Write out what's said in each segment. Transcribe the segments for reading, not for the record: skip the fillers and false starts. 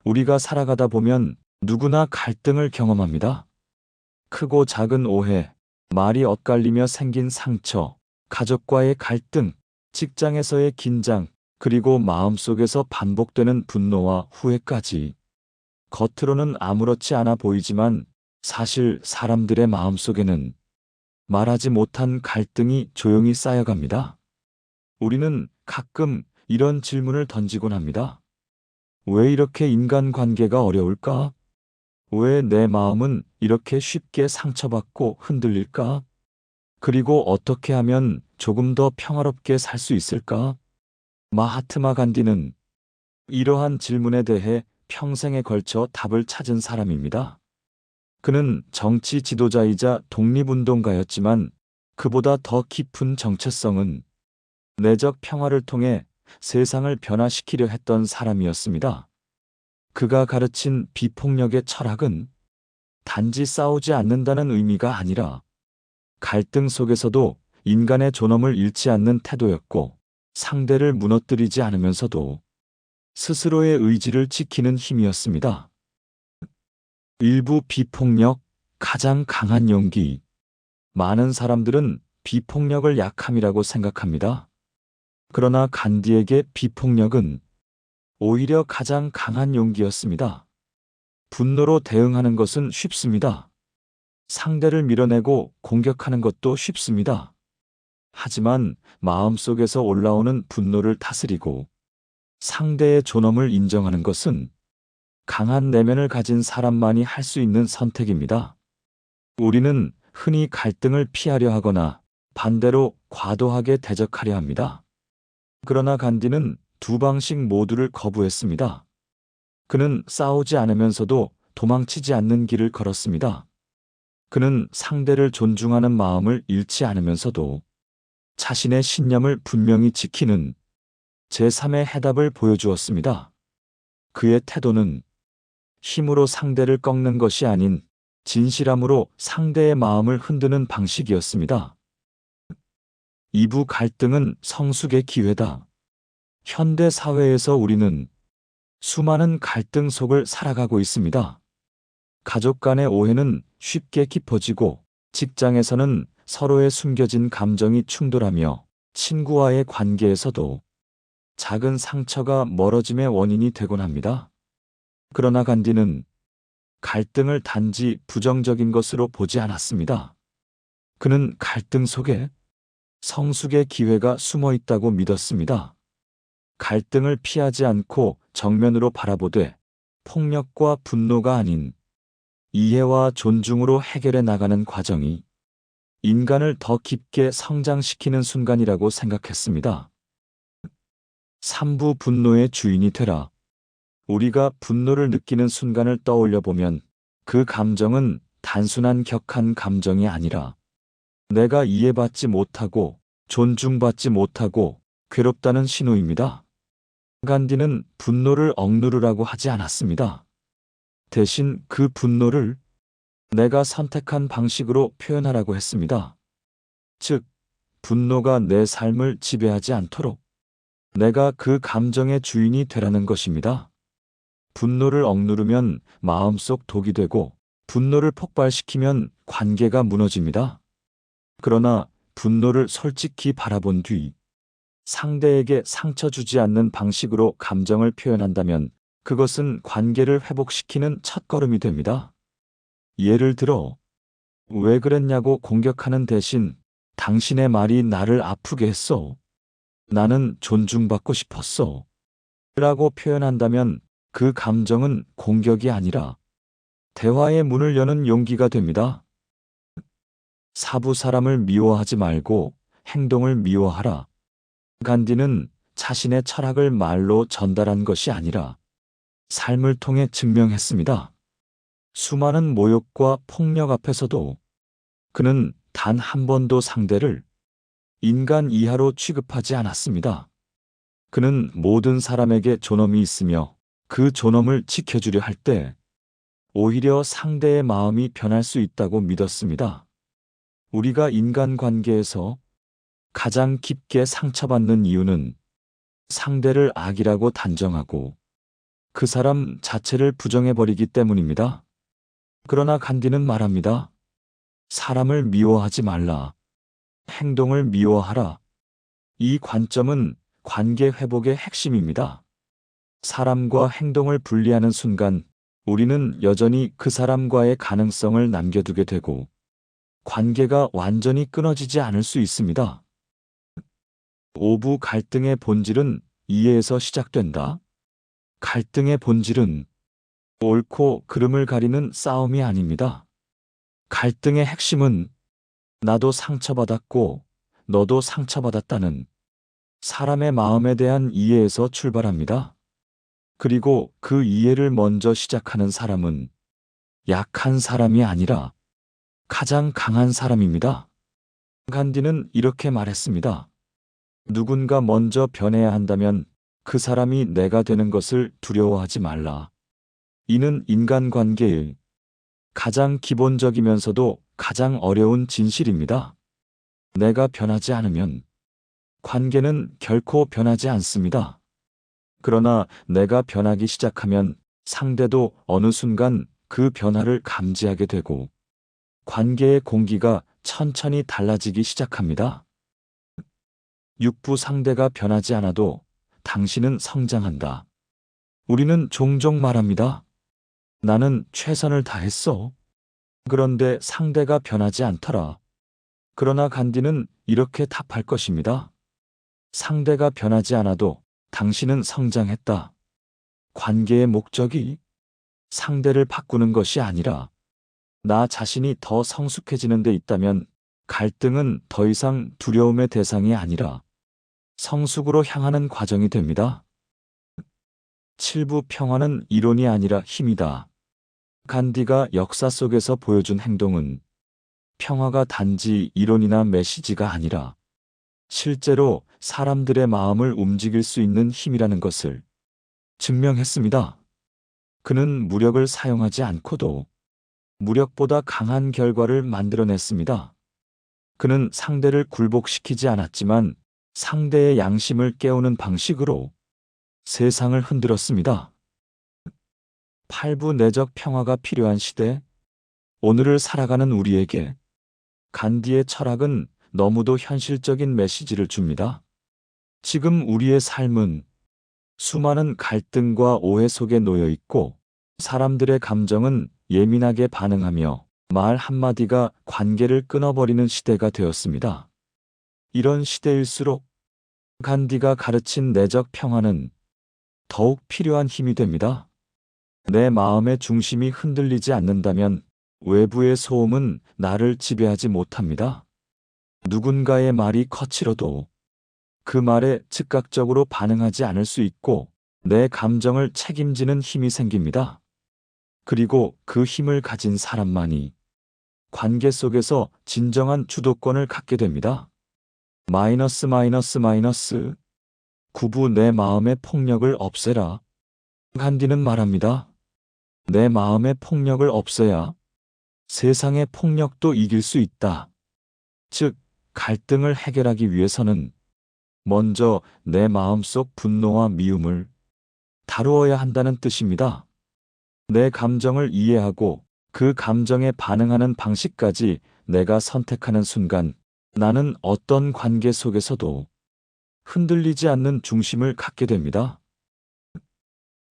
우리가 살아가다 보면 누구나 갈등을 경험합니다. 크고 작은 오해, 말이 엇갈리며 생긴 상처, 가족과의 갈등, 직장에서의 긴장, 그리고 마음속에서 반복되는 분노와 후회까지. 겉으로는 아무렇지 않아 보이지만 사실 사람들의 마음속에는 말하지 못한 갈등이 조용히 쌓여갑니다. 우리는 가끔 이런 질문을 던지곤 합니다. 왜 이렇게 인간관계가 어려울까? 왜 내 마음은 이렇게 쉽게 상처받고 흔들릴까? 그리고 어떻게 하면 조금 더 평화롭게 살 수 있을까? 마하트마 간디는 이러한 질문에 대해 평생에 걸쳐 답을 찾은 사람입니다. 그는 정치 지도자이자 독립운동가였지만 그보다 더 깊은 정체성은 내적 평화를 통해 세상을 변화시키려 했던 사람이었습니다. 그가 가르친 비폭력의 철학은 단지 싸우지 않는다는 의미가 아니라 갈등 속에서도 인간의 존엄을 잃지 않는 태도였고, 상대를 무너뜨리지 않으면서도 스스로의 의지를 지키는 힘이었습니다. 일부 비폭력, 가장 강한 용기. 많은 사람들은 비폭력을 약함이라고 생각합니다. 그러나 간디에게 비폭력은 오히려 가장 강한 용기였습니다. 분노로 대응하는 것은 쉽습니다. 상대를 밀어내고 공격하는 것도 쉽습니다. 하지만 마음속에서 올라오는 분노를 다스리고 상대의 존엄을 인정하는 것은 강한 내면을 가진 사람만이 할 수 있는 선택입니다. 우리는 흔히 갈등을 피하려 하거나 반대로 과도하게 대적하려 합니다. 그러나 간디는 두 방식 모두를 거부했습니다. 그는 싸우지 않으면서도 도망치지 않는 길을 걸었습니다. 그는 상대를 존중하는 마음을 잃지 않으면서도 자신의 신념을 분명히 지키는 제3의 해답을 보여주었습니다. 그의 태도는 힘으로 상대를 꺾는 것이 아닌 진실함으로 상대의 마음을 흔드는 방식이었습니다. 이부 갈등은 성숙의 기회다. 현대 사회에서 우리는 수많은 갈등 속을 살아가고 있습니다. 가족 간의 오해는 쉽게 깊어지고, 직장에서는 서로의 숨겨진 감정이 충돌하며, 친구와의 관계에서도 작은 상처가 멀어짐의 원인이 되곤 합니다. 그러나 간디는 갈등을 단지 부정적인 것으로 보지 않았습니다. 그는 갈등 속에 성숙의 기회가 숨어 있다고 믿었습니다. 갈등을 피하지 않고 정면으로 바라보되 폭력과 분노가 아닌 이해와 존중으로 해결해 나가는 과정이 인간을 더 깊게 성장시키는 순간이라고 생각했습니다. 3부 분노의 주인이 되라. 우리가 분노를 느끼는 순간을 떠올려 보면 그 감정은 단순한 격한 감정이 아니라 내가 이해받지 못하고 존중받지 못하고 괴롭다는 신호입니다. 간디는 분노를 억누르라고 하지 않았습니다. 대신 그 분노를 내가 선택한 방식으로 표현하라고 했습니다. 즉, 분노가 내 삶을 지배하지 않도록 내가 그 감정의 주인이 되라는 것입니다. 분노를 억누르면 마음속 독이 되고, 분노를 폭발시키면 관계가 무너집니다. 그러나 분노를 솔직히 바라본 뒤 상대에게 상처 주지 않는 방식으로 감정을 표현한다면 그것은 관계를 회복시키는 첫걸음이 됩니다. 예를 들어, 왜 그랬냐고 공격하는 대신 당신의 말이 나를 아프게 했어. 나는 존중받고 싶었어. 라고 표현한다면 그 감정은 공격이 아니라 대화의 문을 여는 용기가 됩니다. 사부 사람을 미워하지 말고 행동을 미워하라. 간디는 자신의 철학을 말로 전달한 것이 아니라 삶을 통해 증명했습니다. 수많은 모욕과 폭력 앞에서도 그는 단 한 번도 상대를 인간 이하로 취급하지 않았습니다. 그는 모든 사람에게 존엄이 있으며 그 존엄을 지켜주려 할 때 오히려 상대의 마음이 변할 수 있다고 믿었습니다. 우리가 인간관계에서 가장 깊게 상처받는 이유는 상대를 악이라고 단정하고 그 사람 자체를 부정해버리기 때문입니다. 그러나 간디는 말합니다. 사람을 미워하지 말라. 행동을 미워하라. 이 관점은 관계 회복의 핵심입니다. 사람과 행동을 분리하는 순간 우리는 여전히 그 사람과의 가능성을 남겨두게 되고 관계가 완전히 끊어지지 않을 수 있습니다. 오부 갈등의 본질은 이해에서 시작된다. 갈등의 본질은 옳고 그름을 가리는 싸움이 아닙니다. 갈등의 핵심은 나도 상처받았고 너도 상처받았다는 사람의 마음에 대한 이해에서 출발합니다. 그리고 그 이해를 먼저 시작하는 사람은 약한 사람이 아니라 가장 강한 사람입니다. 간디는 이렇게 말했습니다. 누군가 먼저 변해야 한다면 그 사람이 내가 되는 것을 두려워하지 말라. 이는 인간관계의 가장 기본적이면서도 가장 어려운 진실입니다. 내가 변하지 않으면 관계는 결코 변하지 않습니다. 그러나 내가 변하기 시작하면 상대도 어느 순간 그 변화를 감지하게 되고 관계의 공기가 천천히 달라지기 시작합니다. 육부 상대가 변하지 않아도 당신은 성장한다. 우리는 종종 말합니다. 나는 최선을 다했어. 그런데 상대가 변하지 않더라. 그러나 간디는 이렇게 답할 것입니다. 상대가 변하지 않아도 당신은 성장했다. 관계의 목적이 상대를 바꾸는 것이 아니라 나 자신이 더 성숙해지는 데 있다면 갈등은 더 이상 두려움의 대상이 아니라 성숙으로 향하는 과정이 됩니다. 7부 평화는 이론이 아니라 힘이다. 간디가 역사 속에서 보여준 행동은 평화가 단지 이론이나 메시지가 아니라 실제로 사람들의 마음을 움직일 수 있는 힘이라는 것을 증명했습니다. 그는 무력을 사용하지 않고도 무력보다 강한 결과를 만들어냈습니다. 그는 상대를 굴복시키지 않았지만 상대의 양심을 깨우는 방식으로 세상을 흔들었습니다. 8부 내적 평화가 필요한 시대, 오늘을 살아가는 우리에게 간디의 철학은 너무도 현실적인 메시지를 줍니다. 지금 우리의 삶은 수많은 갈등과 오해 속에 놓여 있고 사람들의 감정은 예민하게 반응하며 말 한마디가 관계를 끊어버리는 시대가 되었습니다. 이런 시대일수록 간디가 가르친 내적 평화는 더욱 필요한 힘이 됩니다. 내 마음의 중심이 흔들리지 않는다면 외부의 소음은 나를 지배하지 못합니다. 누군가의 말이 거칠어도 그 말에 즉각적으로 반응하지 않을 수 있고 내 감정을 책임지는 힘이 생깁니다. 그리고 그 힘을 가진 사람만이 관계 속에서 진정한 주도권을 갖게 됩니다. 구부 내 마음의 폭력을 없애라. 간디는 말합니다. 내 마음의 폭력을 없애야 세상의 폭력도 이길 수 있다. 즉, 갈등을 해결하기 위해서는 먼저 내 마음속 분노와 미움을 다루어야 한다는 뜻입니다. 내 감정을 이해하고 그 감정에 반응하는 방식까지 내가 선택하는 순간 나는 어떤 관계 속에서도 흔들리지 않는 중심을 갖게 됩니다.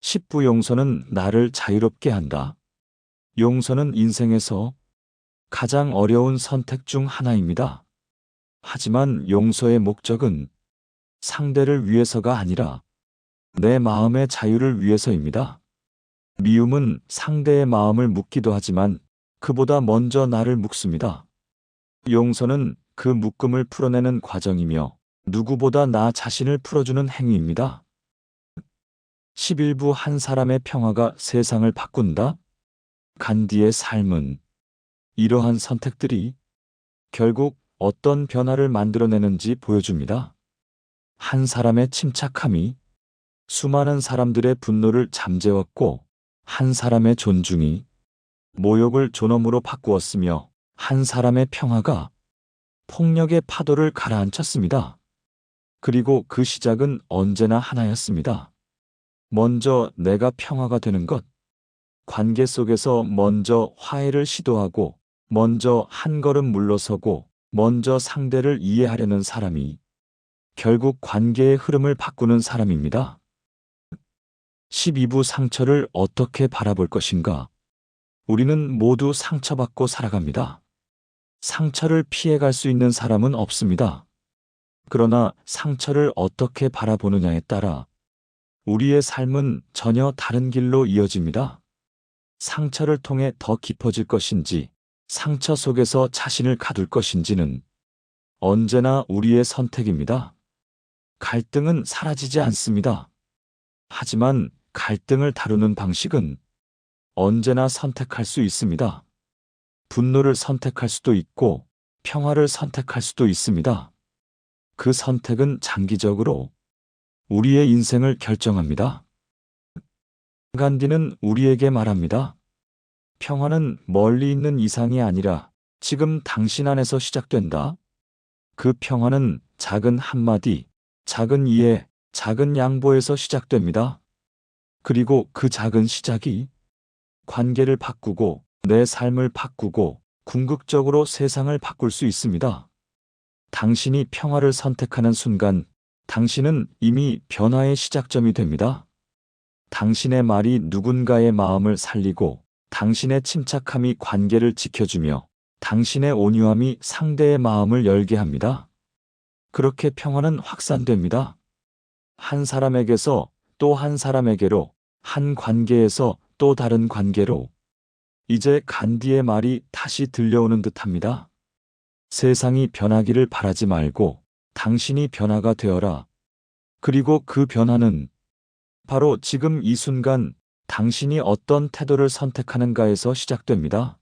10부 용서는 나를 자유롭게 한다. 용서는 인생에서 가장 어려운 선택 중 하나입니다. 하지만 용서의 목적은 상대를 위해서가 아니라 내 마음의 자유를 위해서입니다. 미움은 상대의 마음을 묶기도 하지만 그보다 먼저 나를 묶습니다. 용서는 그 묶음을 풀어내는 과정이며 누구보다 나 자신을 풀어주는 행위입니다. 11부 한 사람의 평화가 세상을 바꾼다? 간디의 삶은 이러한 선택들이 결국 어떤 변화를 만들어내는지 보여줍니다. 한 사람의 침착함이 수많은 사람들의 분노를 잠재웠고 한 사람의 존중이 모욕을 존엄으로 바꾸었으며 한 사람의 평화가 폭력의 파도를 가라앉혔습니다. 그리고 그 시작은 언제나 하나였습니다. 먼저 내가 평화가 되는 것, 관계 속에서 먼저 화해를 시도하고, 먼저 한 걸음 물러서고, 먼저 상대를 이해하려는 사람이 결국 관계의 흐름을 바꾸는 사람입니다. 12부 상처를 어떻게 바라볼 것인가? 우리는 모두 상처받고 살아갑니다. 상처를 피해갈 수 있는 사람은 없습니다. 그러나 상처를 어떻게 바라보느냐에 따라 우리의 삶은 전혀 다른 길로 이어집니다. 상처를 통해 더 깊어질 것인지, 상처 속에서 자신을 가둘 것인지는 언제나 우리의 선택입니다. 갈등은 사라지지 않습니다. 하지만 갈등을 다루는 방식은 언제나 선택할 수 있습니다. 분노를 선택할 수도 있고 평화를 선택할 수도 있습니다. 그 선택은 장기적으로 우리의 인생을 결정합니다. 간디는 우리에게 말합니다. 평화는 멀리 있는 이상이 아니라 지금 당신 안에서 시작된다. 그 평화는 작은 한마디, 작은 이해, 작은 양보에서 시작됩니다. 그리고 그 작은 시작이 관계를 바꾸고 내 삶을 바꾸고 궁극적으로 세상을 바꿀 수 있습니다. 당신이 평화를 선택하는 순간 당신은 이미 변화의 시작점이 됩니다. 당신의 말이 누군가의 마음을 살리고 당신의 침착함이 관계를 지켜주며 당신의 온유함이 상대의 마음을 열게 합니다. 그렇게 평화는 확산됩니다. 한 사람에게서 또 한 사람에게로, 한 관계에서 또 다른 관계로. 이제 간디의 말이 다시 들려오는 듯합니다. 세상이 변하기를 바라지 말고 당신이 변화가 되어라. 그리고 그 변화는 바로 지금 이 순간 당신이 어떤 태도를 선택하는가에서 시작됩니다.